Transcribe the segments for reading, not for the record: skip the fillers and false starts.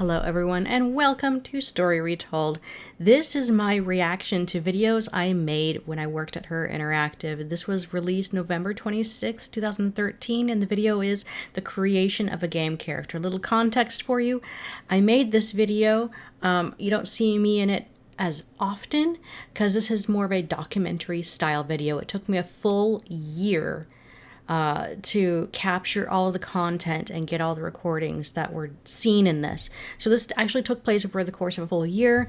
Hello everyone and welcome to Story Retold. This is my reaction to videos I made when I worked at Her Interactive. This was released November 26, 2013, and the video is the creation of a game character. A little context for you. I made this video. You don't see me in it as often because this is more of a documentary style video. It took me a full year to capture all of the content and get all the recordings that were seen in this. So this actually took place over the course of a full year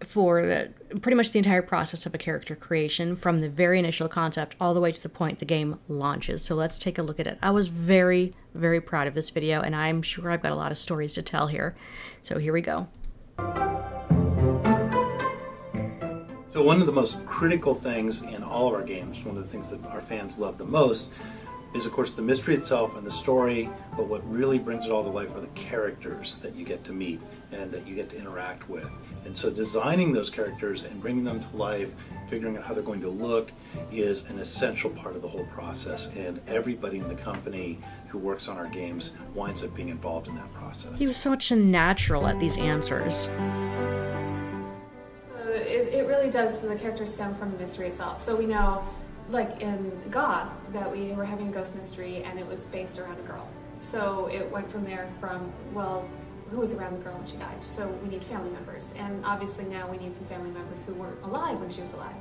for pretty much the entire process of a character creation, from the very initial concept all the way to the point the game launches. So let's take a look at it. I was very, very proud of this video, and I'm sure I've got a lot of stories to tell here. So here we go. So one of the most critical things in all of our games, one of the things that our fans love the most, is of course the mystery itself and the story, but what really brings it all to life are the characters that you get to meet and that you get to interact with. And so designing those characters and bringing them to life, figuring out how they're going to look, is an essential part of the whole process, and everybody in the company who works on our games winds up being involved in that process. He was such a natural at these answers. It really does, the characters stem from the mystery itself. So we know, like in Goth, that we were having a ghost mystery and it was based around a girl. So it went from there from, well, who was around the girl when she died? So we need family members. And obviously now we need some family members who weren't alive when she was alive.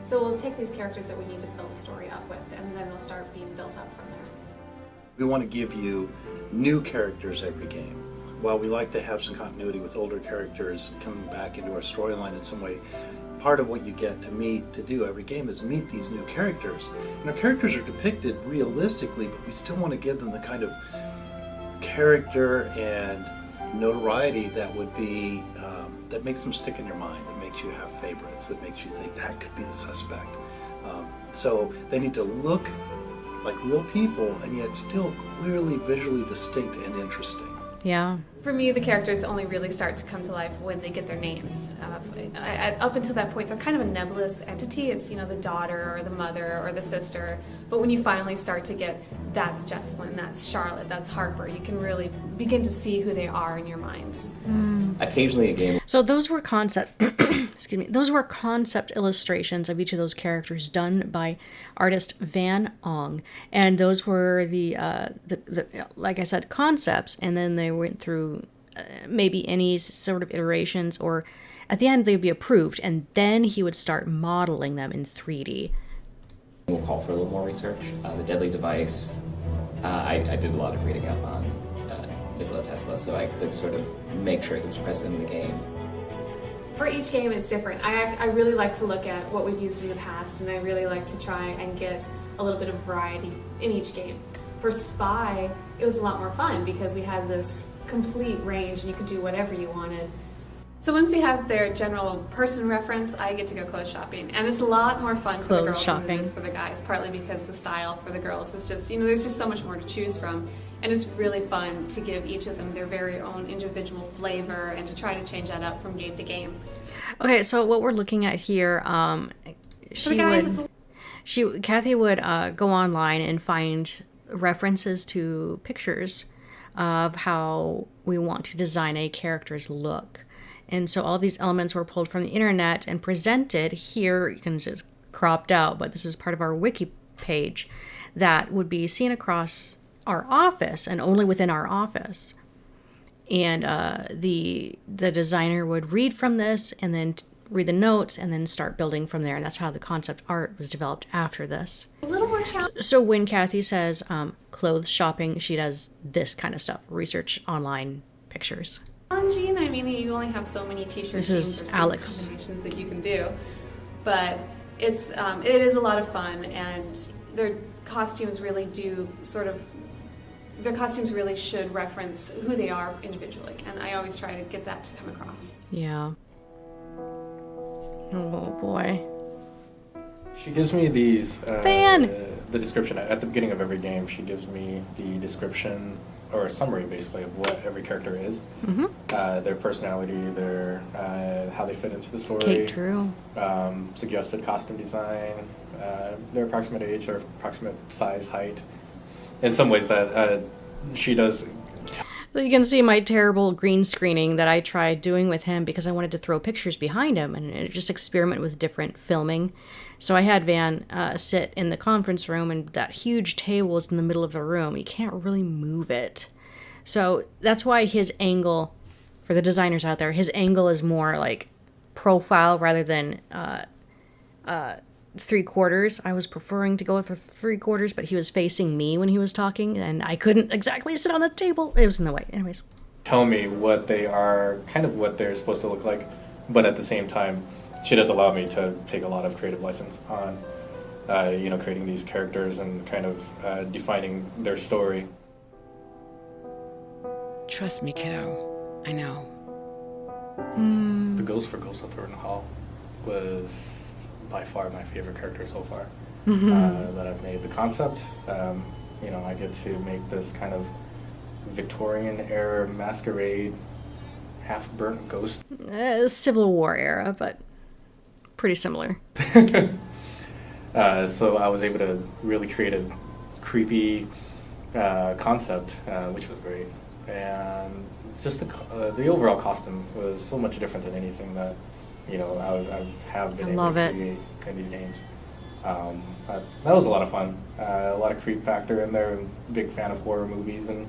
So we'll take these characters that we need to fill the story up with, and then they'll start being built up from there. We want to give you new characters every game. While we like to have some continuity with older characters coming back into our storyline in some way, part of what you get to do every game is meet these new characters. And our characters are depicted realistically, but we still want to give them the kind of character and notoriety that would be, that makes them stick in your mind, that makes you have favorites, that makes you think that could be the suspect. So they need to look like real people and yet still clearly visually distinct and interesting. Yeah. For me, the characters only really start to come to life when they get their names. Up until that point, they're kind of a nebulous entity. It's, you know, the daughter or the mother or the sister. But when you finally start to get, that's Jessalyn, that's Charlotte, that's Harper, you can really begin to see who they are in your minds. Occasionally a game. So those were concept, excuse me, those were concept illustrations of each of those characters done by artist Van Ong, and those were the like I said, concepts, and then they went through maybe any sort of iterations, or at the end they'd be approved, and then he would start modeling them in 3D. We'll call for a little more research. The deadly device, I did a lot of reading up on Nikola Tesla, so I could sort of make sure he was present in the game. For each game, it's different. I really like to look at what we've used in the past, and I really like to try and get a little bit of variety in each game. For Spy, it was a lot more fun because we had this complete range and you could do whatever you wanted. So once we have their general person reference, I get to go clothes shopping. And it's a lot more fun for the girls than it is for the guys, partly because the style for the girls is just, you know, there's just so much more to choose from. And it's really fun to give each of them their very own individual flavor and to try to change that up from game to game. Okay, so what we're looking at here, Kathy would go online and find references to pictures of how we want to design a character's look. And so all these elements were pulled from the internet and presented here. You can just cropped out, but this is part of our wiki page that would be seen across our office and only within our office. And the designer would read from this and then read the notes and then start building from there. And that's how the concept art was developed after this. A little more challenging. So when Kathy says clothes shopping, she does this kind of stuff, research online pictures. I mean, you only have so many t-shirts. This is Alex. Combinations that you can do, but it is a lot of fun, and their costumes really do their costumes really should reference who they are individually, and I always try to get that to come across. Yeah. Oh boy. She gives me these, the description at the beginning of every game. She gives me the description, or a summary basically, of what every character is. Their personality, their how they fit into the story. Kate Drew. Suggested costume design, their approximate age, their approximate size, height. In some ways that she does So you can see my terrible green screening that I tried doing with him because I wanted to throw pictures behind him and just experiment with different filming. So I had Van sit in the conference room, and that huge table is in the middle of the room. You can't really move it. So that's why his angle, for the designers out there, his angle is more like profile rather than 3/4. I was preferring to go with 3/4, but he was facing me when he was talking, and I couldn't exactly sit on the table. It was in the way. Anyways. Tell me what they are, kind of what they're supposed to look like, but at the same time, she does allow me to take a lot of creative license on, creating these characters and kind of defining their story. Trust me, kiddo. I know. The ghost for Ghost of Thornton Hall was by far my favorite character so far that I've made. The concept, I get to make this kind of Victorian era masquerade, half-burnt ghost. Civil War era, but pretty similar. So I was able to really create a creepy concept, which was great. And just the overall costume was so much different than anything that I have been able to create in these games. That was a lot of fun. A lot of creep factor in there. I'm a big fan of horror movies and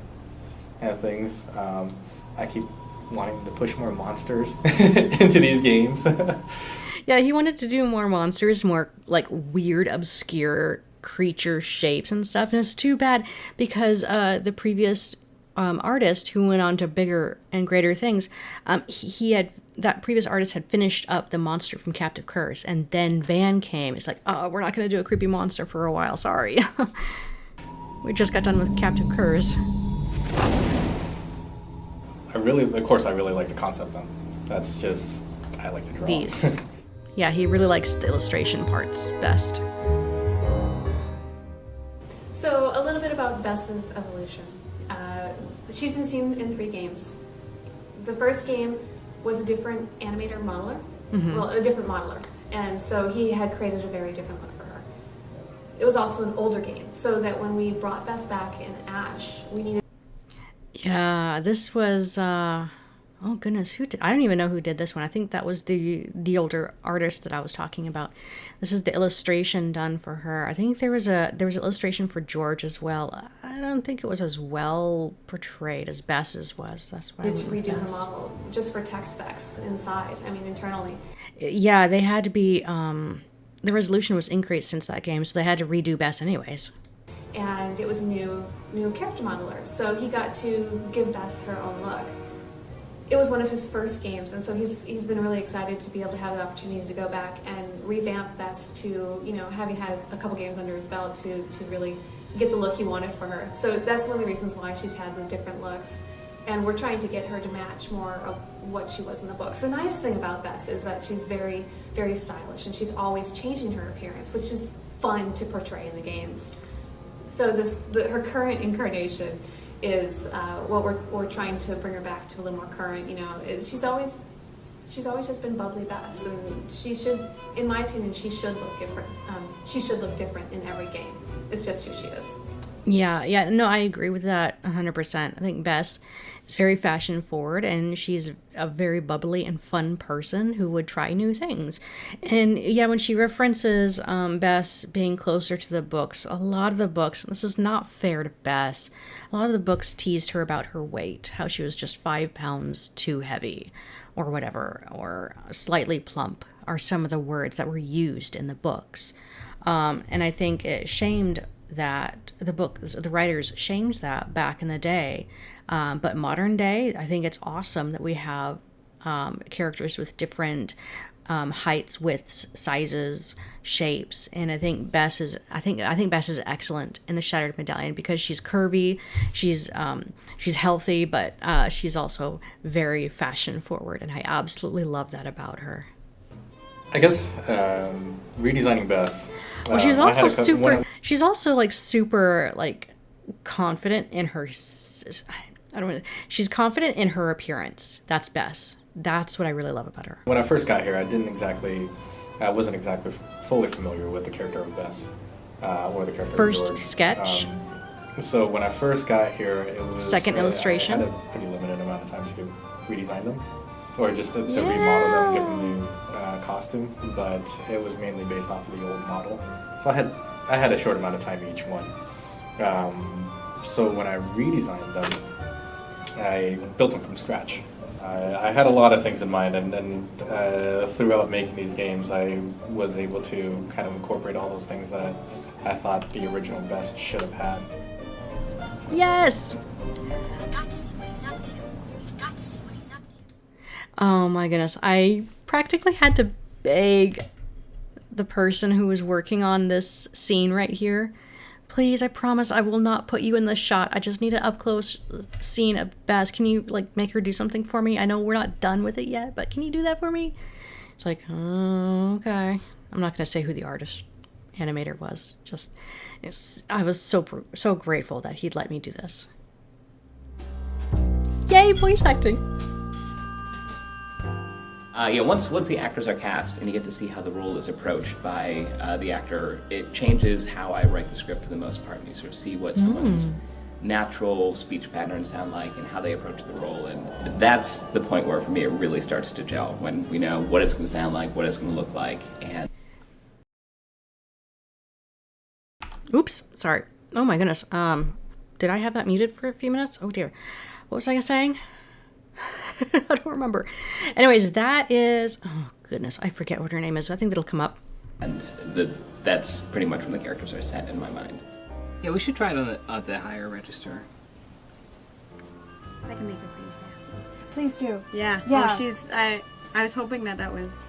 things. I keep wanting to push more monsters into these games. Yeah, he wanted to do more monsters, more like weird, obscure creature shapes and stuff. And it's too bad because the previous artist who went on to bigger and greater things, that previous artist had finished up the monster from Captive Curse, and then Van came. It's like, oh, we're not going to do a creepy monster for a while, sorry. We just got done with Captive Curse. I really like the concept though. That's just, I like to draw. These. Yeah, he really likes the illustration parts best. So a little bit about Bess's evolution. She's been seen in 3 games. The first game was a different animator modeler, well, a different modeler, and so he had created a very different look for her. It was also an older game, so that when we brought Bess back in Ash, we needed... Yeah, this was, oh goodness, I don't even know who did this one. I think that was the older artist that I was talking about. This is the illustration done for her. I think there was an illustration for George as well. I don't think it was as well portrayed as Bess's was. That's why I to went with redo the Bess. model just for tech specs inside, internally. Yeah, they had to be, the resolution was increased since that game, so they had to redo Bess anyways. And it was a new character modeler, so he got to give Bess her own look. It was one of his first games, and so he's been really excited to be able to have the opportunity to go back and revamp Bess to, having had a couple games under his belt to really get the look he wanted for her. So that's one of the reasons why she's had the different looks. And we're trying to get her to match more of what she was in the books. The nice thing about Bess is that she's very, very stylish, and she's always changing her appearance, which is fun to portray in the games. So her current incarnation is what we're trying to bring her back to a little more current. She's always just been bubbly Bess, and she should, in my opinion, she should look different. She should look different in every game. It's just who she is. Yeah, no, I agree with that 100%. I think Bess is very fashion forward, and she's a very bubbly and fun person who would try new things. And yeah, when she references Bess being closer to the books, a lot of the books, this is not fair to Bess, a lot of the books teased her about her weight, how she was just 5 pounds too heavy, or whatever, or slightly plump, are some of the words that were used in the books. And I think it shamed that the writers shamed that back in the day. But modern day, I think it's awesome that we have characters with different heights, widths, sizes, shapes, and I think Bess is excellent in the Shattered Medallion because she's curvy, she's healthy, but she's also very fashion forward, and I absolutely love that about her. I guess redesigning Bess. Well, she's also super confident in her. She's confident in her appearance. That's Bess. That's what I really love about her. When I first got here, I wasn't exactly fully familiar with the character of Bess, or the character first of George. sketch. So when I first got here, it was Second illustration. I had a pretty limited amount of time to redesign them, or just to remodel them, give them new costume. But it was mainly based off of the old model. So I had a short amount of time each one. So when I redesigned them, I built them from scratch. I had a lot of things in mind, and then throughout making these games, I was able to kind of incorporate all those things that I thought the original Bess should have had. Yes! We've got to see what he's up to. We've got to see what he's up to. Oh my goodness. I practically had to beg the person who was working on this scene right here, please, I promise I will not put you in this shot. I just need an up-close scene of Bess. Can you, like, make her do something for me? I know we're not done with it yet, but can you do that for me? It's like, oh, okay. I'm not going to say who the artist animator was. Just, I was so grateful that he'd let me do this. Yay, voice acting! Yeah, once the actors are cast and you get to see how the role is approached by the actor, it changes how I write the script for the most part. And you sort of see what someone's natural speech patterns sound like and how they approach the role. And that's the point where, for me, it really starts to gel, when we know what it's going to sound like, what it's going to look like. And Oops, sorry. Oh my goodness. Did I have that muted for a few minutes? Oh dear. What was I saying? I don't remember. Anyways, that is, oh goodness, I forget what her name is. I think that'll come up. And that's pretty much when the characters are set in my mind. Yeah, we should try it on the higher register. I can make her pretty sassy. Please do. Yeah. Yeah. Oh, I was hoping that was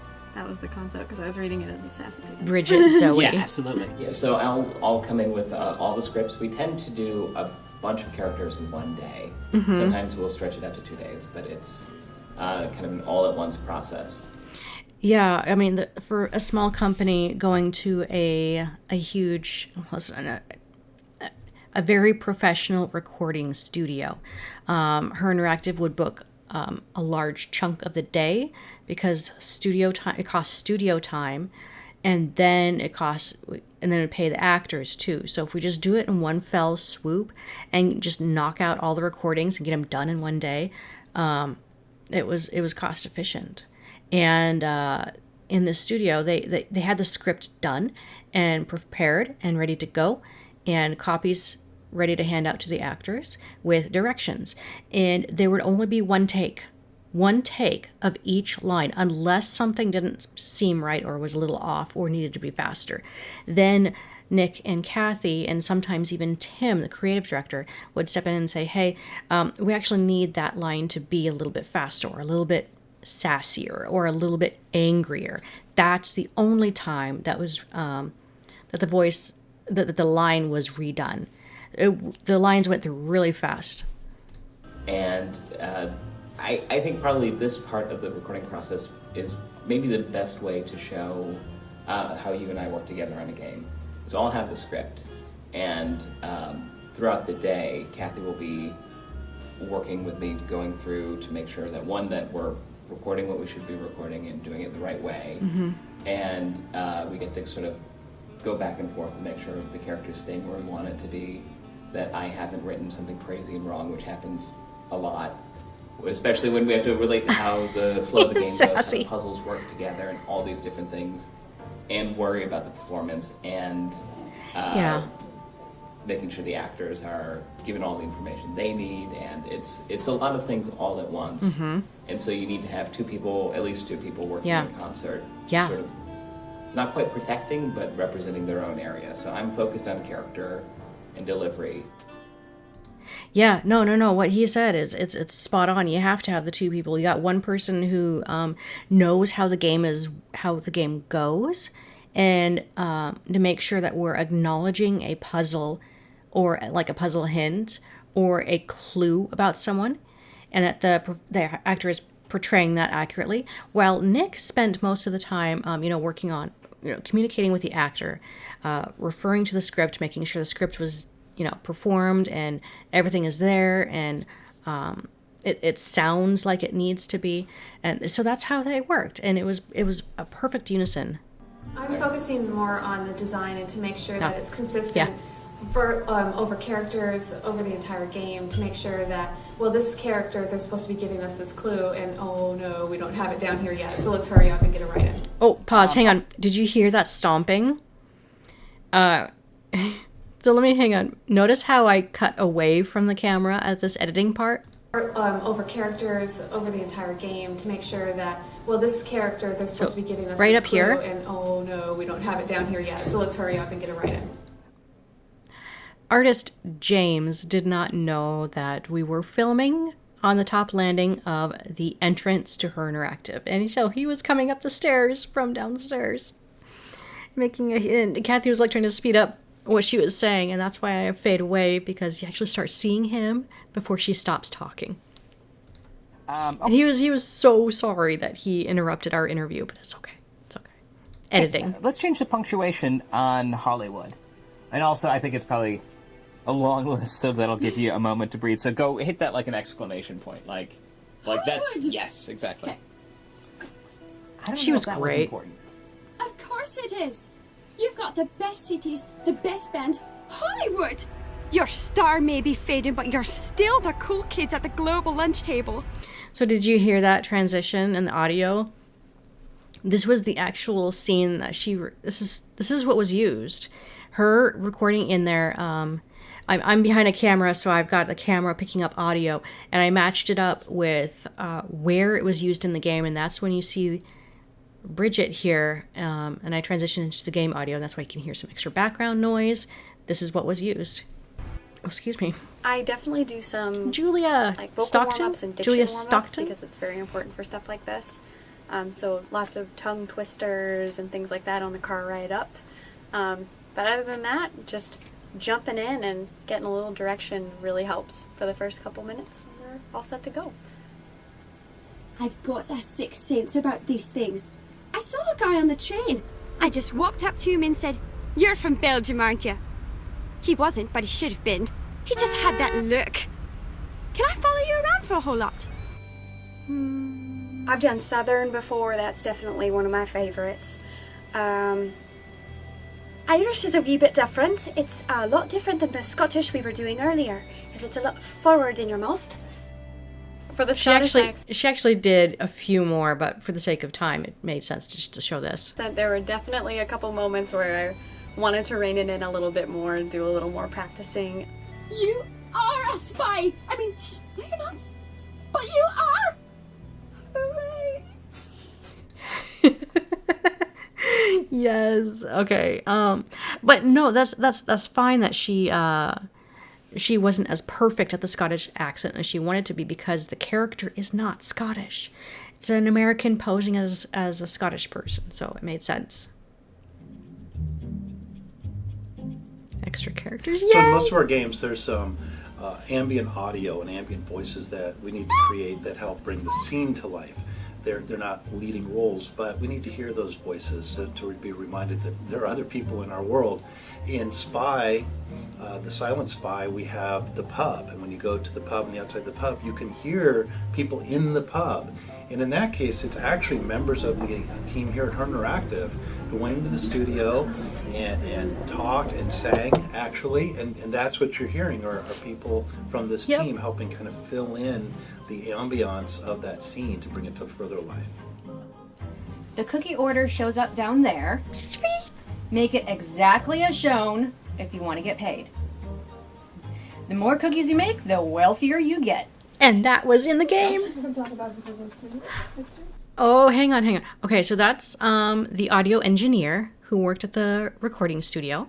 the concept, because I was reading it as a sassy baby. Bridget Zoe. Yeah, absolutely. Yeah, so I'll come in with all the scripts. We tend to do a bunch of characters in one day. Sometimes we'll stretch it out to 2 days, but it's kind of an all-at-once process. Yeah, I mean, for a small company going to a huge, a very professional recording studio, Her Interactive would book a large chunk of the day, because it costs studio time, and then it would pay the actors too. So if we just do it in one fell swoop and just knock out all the recordings and get them done in one day, it was cost efficient. And in the studio, they had the script done and prepared and ready to go, and copies ready to hand out to the actors with directions. And there would only be one take of each line, unless something didn't seem right or was a little off or needed to be faster. Then Nick and Kathy, and sometimes even Tim, the creative director, would step in and say, hey, we actually need that line to be a little bit faster, or a little bit sassier, or a little bit angrier. That's the only time that was that the line was redone. The lines went through really fast. And I think probably this part of the recording process is maybe the best way to show how you and I work together on a game. So I'll have the script, and throughout the day, Kathy will be working with me, going through to make sure that we're recording what we should be recording and doing it the right way. And we get to sort of go back and forth and make sure the character's staying where we want it to be, that I haven't written something crazy and wrong, which happens a lot, especially when we have to relate to how the flow of the game goes, how the puzzles work together, and all these different things, and worry about the performance, and making sure the actors are given all the information they need, and it's a lot of things all at once. And so you need to have at least two people working in concert, sort of not quite protecting, but representing their own area. So I'm focused on character and delivery. Yeah, no. What he said is it's spot on. You have to have the two people. You got one person who knows how the game goes, and to make sure that we're acknowledging a puzzle, or like a puzzle hint, or a clue about someone, and that the actor is portraying that accurately. While Nick spent most of the time, working on, communicating with the actor, referring to the script, making sure the script was, performed and everything is there, and it sounds like it needs to be. And so that's how they worked, and it was a perfect unison. I'm focusing more on the design and to make sure that it's consistent for over characters over the entire game to make sure that, well, this character, they're supposed to be giving us this clue, and oh no, we don't have it down here yet, so let's hurry up and get it right in. Oh, pause, hang on. Did you hear that stomping? So let me hang on. Notice how I cut away from the camera at this editing part? Over characters over the entire game to make sure that, well, this character, they're supposed to be giving us right this up clue, here, and oh no, we don't have it down here yet, so let's hurry up and get it right in. Artist James did not know that we were filming on the top landing of the entrance to Her Interactive. And so he was coming up the stairs from downstairs. And Kathy was like trying to speed up what she was saying, and that's why I fade away, because you actually start seeing him before she stops talking. And he was so sorry that he interrupted our interview, but it's okay. It's okay. Editing. Hey, let's change the punctuation on Hollywood. And also, I think it's probably a long list, so that'll give you a moment to breathe. So go hit that like an exclamation point, like that's yes, exactly. Okay. I don't She know was if that great. important. Of course it is. You've got the best cities, the best bands, Hollywood. Your star may be fading, but you're still the cool kids at the global lunch table. So did you hear that transition in the audio? This was the actual scene that this is what was used. Her recording in there. I'm behind a camera, so I've got the camera picking up audio, and I matched it up with where it was used in the game, and that's when you see Bridget here, and I transitioned into the game audio, and that's why you can hear some extra background noise. This is what was used. Oh, excuse me. I definitely do some Julia like vocal Stockton? warm-ups and diction Julia warm-ups Stockton? because it's very important for stuff like this. So lots of tongue twisters and things like that on the car ride up. But other than that, just jumping in and getting a little direction really helps for the first couple minutes. We're all set to go. I've got a sixth sense about these things. I saw a guy on the train. I just walked up to him and said, "You're from Belgium, aren't you?" He wasn't, but he should have been. He just had that look. Can I follow you around for a whole lot? I've done Southern before. That's definitely one of my favorites. Irish is a wee bit different. It's a lot different than the Scottish we were doing earlier, because it's a lot forward in your mouth. For the She Scottish actually did a few more, but for the sake of time, it made sense to show this. accent, there were definitely a couple moments where I wanted to rein it in a little bit more and do a little more practicing. You are a spy! I mean, no, you're not. But you are! Hooray! Yes. Okay. But no, that's fine that she wasn't as perfect at the Scottish accent as she wanted to be, because the character is not Scottish. It's an American posing as a Scottish person, so it made sense. Extra characters, So in yeah. most of our games, there's some ambient audio and ambient voices that we need to create that help bring the scene to life. They're not leading roles, but we need to hear those voices to be reminded that there are other people in our world. In Spy, the Silent Spy, we have the pub, and when you go to the pub and the outside the pub, you can hear people in the pub. And in that case, it's actually members of the team here at Her Interactive who went into the studio and talked and sang, actually, and that's what you're hearing are people from this Yep. team helping kind of fill in the ambiance of that scene to bring it to further life. The cookie order shows up down there. Sweet. Make it exactly as shown if you want to get paid. The more cookies you make, the wealthier you get. And that was in the game. Oh, hang on. Okay, so that's the audio engineer who worked at the recording studio.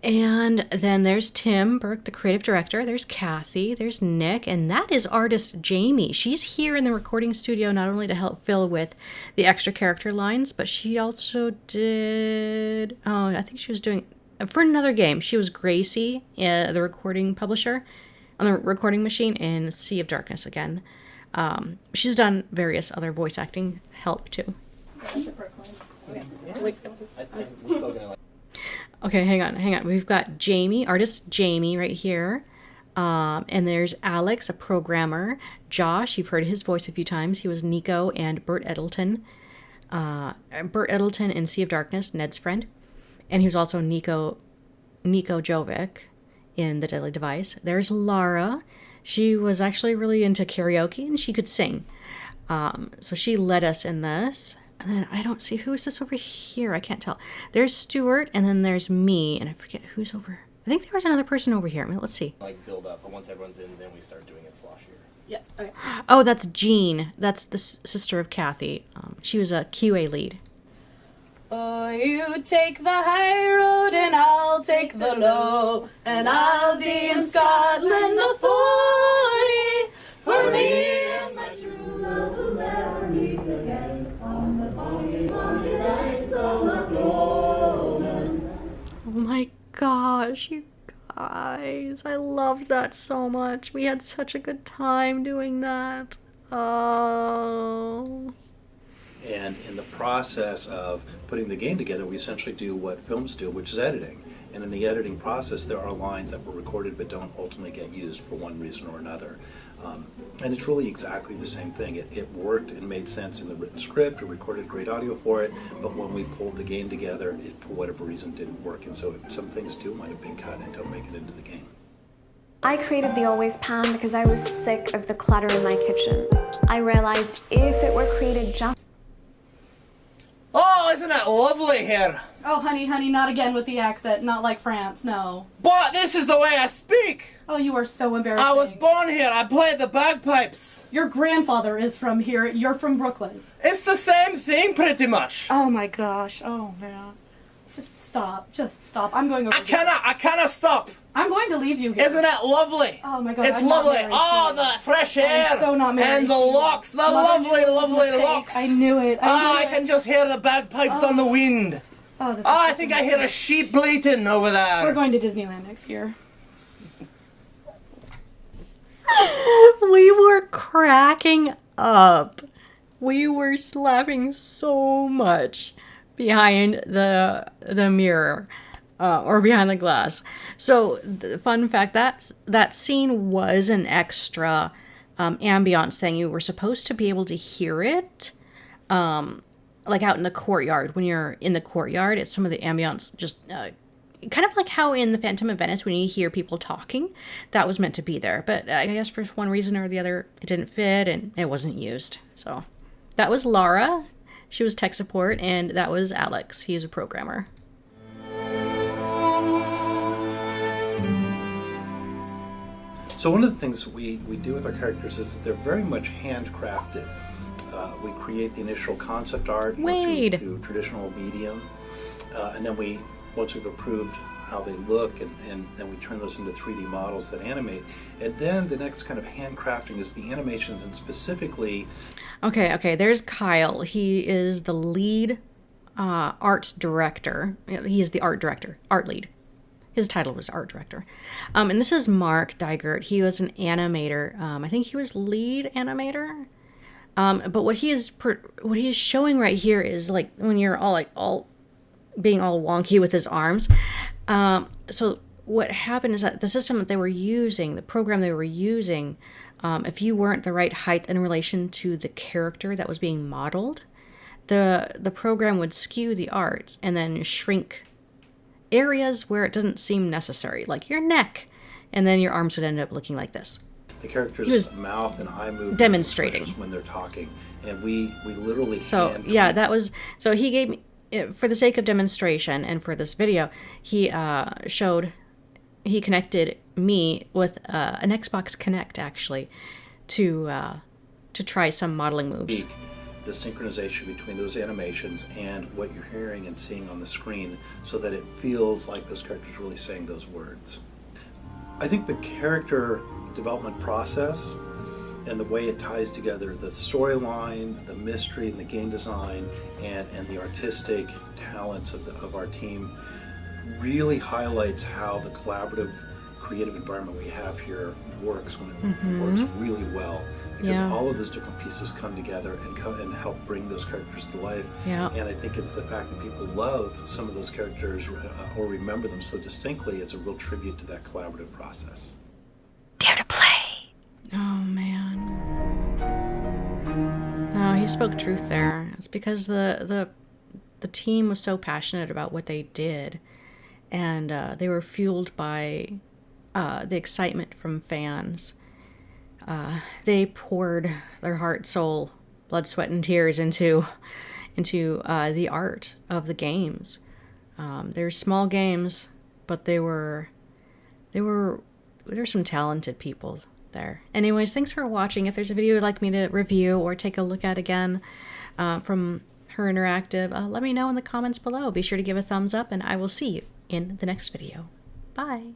And then there's Tim Burke, the creative director. There's Kathy. There's Nick. And that is artist Jamie. She's here in the recording studio not only to help fill with the extra character lines, but she also did... Oh, I think she was doing... For another game, she was Gracie, the recording publisher, on the recording machine in Sea of Darkness again. She's done various other voice acting help, too. Okay, hang on. We've got Jamie, artist Jamie right here. And there's Alex, a programmer. Josh, you've heard his voice a few times. He was Nico and Bert Eddleton. Bert Eddleton in Sea of Darkness, Ned's friend. And he was also Nico Nico Jovic in The Deadly Device. There's Lara. She was actually really into karaoke and she could sing. So she led us in this. And then I don't see, who is this over here? I can't tell. There's Stuart, and then there's me, and I forget who's over. I think there was another person over here. I mean, let's see. Like build up, but once everyone's in, then we start doing it sloshier. Yes. Okay. Oh, that's Jean. That's the sister of Kathy. She was a QA lead. Oh, you take the high road and I'll take the low, and I'll be in Scotland a 40 for me and my true love will never meet again on the bonny, bonny banks of the Lowland. Oh my gosh, you guys. I loved that so much. We had such a good time doing that. Oh. And in the process of putting the game together, we essentially do what films do, which is editing. And in the editing process, there are lines that were recorded but don't ultimately get used for one reason or another. And it's really exactly the same thing. It worked and made sense in the written script. We recorded great audio for it, but when we pulled the game together, it, for whatever reason, didn't work. And so some things do might have been cut and don't make it into the game. I created the Always Pan because I was sick of the clutter in my kitchen. I realized if it were created just... Oh, isn't it lovely here? Oh, honey, not again with the accent. Not like France, no. But this is the way I speak. Oh, you are so embarrassing. I was born here. I played the bagpipes. Your grandfather is from here. You're from Brooklyn. It's the same thing, pretty much. Oh my gosh. Oh man. Just stop. Just stop. I'm going over. I cannot stop. I'm going to leave you here. Isn't it lovely? Oh my god. It's I'm lovely. Not Oh, the fresh air. I'm so not married. And the locks, the lovely locks. I knew it. I can just hear the bagpipes on the wind. Oh, I think I hear a sheep bleating over there. We're going to Disneyland next year. We were cracking up. We were laughing so much behind the mirror or behind the glass. So, the fun fact, that scene was an extra ambiance thing. You were supposed to be able to hear it. Like out in the courtyard. When you're in the courtyard, it's some of the ambience just kind of like how in the Phantom of Venice when you hear people talking, that was meant to be there. But I guess for one reason or the other, it didn't fit and it wasn't used. So that was Lara. She was tech support, and that was Alex. He's a programmer. So one of the things we do with our characters is that they're very much handcrafted. We create the initial concept art through traditional medium, and then once we've approved how they look, and then we turn those into 3D models that animate. And then the next kind of handcrafting is the animations, and specifically... Okay, there's Kyle. He is the lead art director. He is the art director, art lead. His title was art director. And this is Mark Dygert. He was an animator. I think he was lead animator. But what he is showing right here is like when you're all being all wonky with his arms. So what happened is that the system that they were using, the program they were using, if you weren't the right height in relation to the character that was being modeled, the program would skew the art and then shrink areas where it doesn't seem necessary, like your neck, and then your arms would end up looking like this. The character's mouth and eye movements demonstrating when they're talking, and we literally he gave me, for the sake of demonstration and for this video, he connected me with an Xbox Kinect actually to try some modeling moves. The synchronization between those animations and what you're hearing and seeing on the screen, so that it feels like those characters really saying those words. I think the character development process and the way it ties together the storyline, the mystery, and the game design, and the artistic talents of our team really highlights how the collaborative, creative environment we have here works when it works really well. Because all of those different pieces come together and help bring those characters to life. Yeah. And I think it's the fact that people love some of those characters or remember them so distinctly. It's a real tribute to that collaborative process. Dare to play. Oh man. No, he spoke truth there. It's because the team was so passionate about what they did, and they were fueled by the excitement from fans. They poured their heart, soul, blood, sweat, and tears into the art of the games. They're small games, but there's some talented people there. Anyways, thanks for watching. If there's a video you'd like me to review or take a look at again from her interactive, let me know in the comments below. Be sure to give a thumbs up, and I will see you in the next video. Bye.